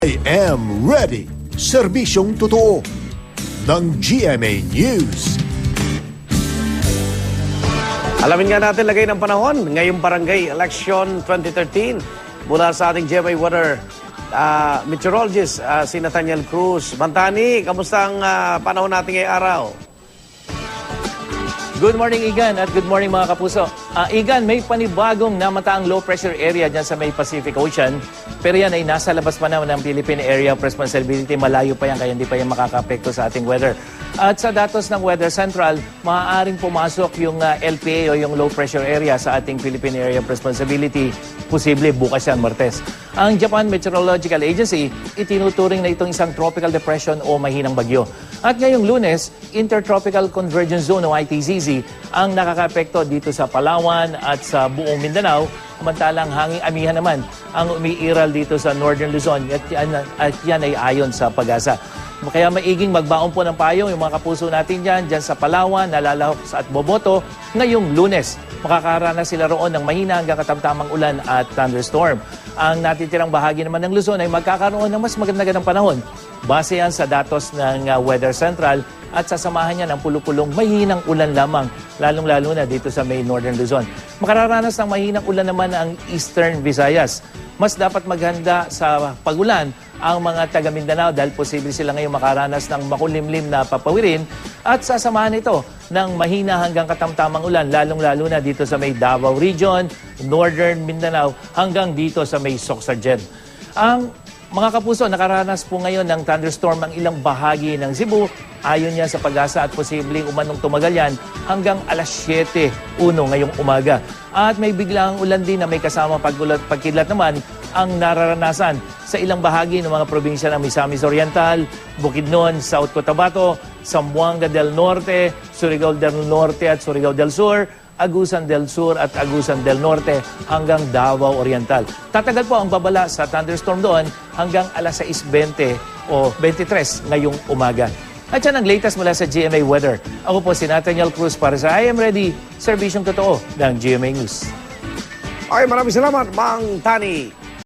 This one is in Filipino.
I am ready. Serbisyong totoo ng GMA News. Alamin nga natin lagay ng panahon ngayong Barangay Election 2013 mula sa ating GMA Weather meteorologist si Nathaniel Cruz. Mantani, kamusta ang panahon natin ngayong araw? Good morning, Igan, at good morning mga kapuso. Igan, may panibagong namataang low pressure area dyan sa may Pacific Ocean. Pero yan ay nasa labas pa naman ng Philippine Area of Responsibility. Malayo pa yan, kaya hindi pa yan makaka-apekto sa ating weather. At sa datos ng Weather Central, maaaring pumasok yung LPA o yung low pressure area sa ating Philippine Area of Responsibility. Posible bukas yan, Martes. Ang Japan Meteorological Agency, itinuturing na itong isang tropical depression o mahinang bagyo. At ngayong Lunes, Intertropical Convergence Zone o ITCZ ang nakaka-apekto dito sa Palawan at sa buong Mindanao. Samantalang hanging amihan naman ang umiiral dito sa Northern Luzon at yan ay ayon sa Pag-asa. Kaya maiging magbaon po ng payong yung mga kapuso natin dyan sa Palawan, Nalalahok at Boboto ngayong Lunes. Makakaranas sila roon ng mahina hanggang katamtamang ulan at thunderstorm. Ang natitirang bahagi naman ng Luzon ay magkakaroon ng mas magandang panahon. Base yan sa datos ng Weather Central at sasamahan niya ng pulupulong mahinang ulan lamang, lalong-lalo na dito sa may Northern Luzon. Makararanas ng mahinang ulan naman ang Eastern Visayas. Mas dapat maghanda sa pagulan ang mga taga Mindanao dahil posible sila ngayon makaranas ng makulimlim na papawirin at sasamahan ito ng mahina hanggang katamtamang ulan, lalong-lalo na dito sa may Davao Region, Northern Mindanao, hanggang dito sa may Soxargen. Ang mga kapuso, nakaranas po ngayon ng thunderstorm ang ilang bahagi ng Cebu. Ayon yan sa Pag-asa at posibleng umanong tumagal yan hanggang alas 7:01 ngayong umaga. At may biglang ulan din na may kasama pagkidlat naman ang nararanasan sa ilang bahagi ng mga probinsya ng Misamis Oriental, Bukidnon, South Cotabato, Zamboanga del Norte, Surigao del Norte at Surigao del Sur, Agusan del Sur at Agusan del Norte hanggang Davao Oriental. Tatagal po ang babala sa thunderstorm doon hanggang alas 6:20 o 23 ngayong umaga. At yan ang latest mula sa GMA Weather. Ako po si Nathaniel Cruz para sa I Am Ready, serbisyong totoo ng GMA News. Okay, maraming salamat, Mang Tani.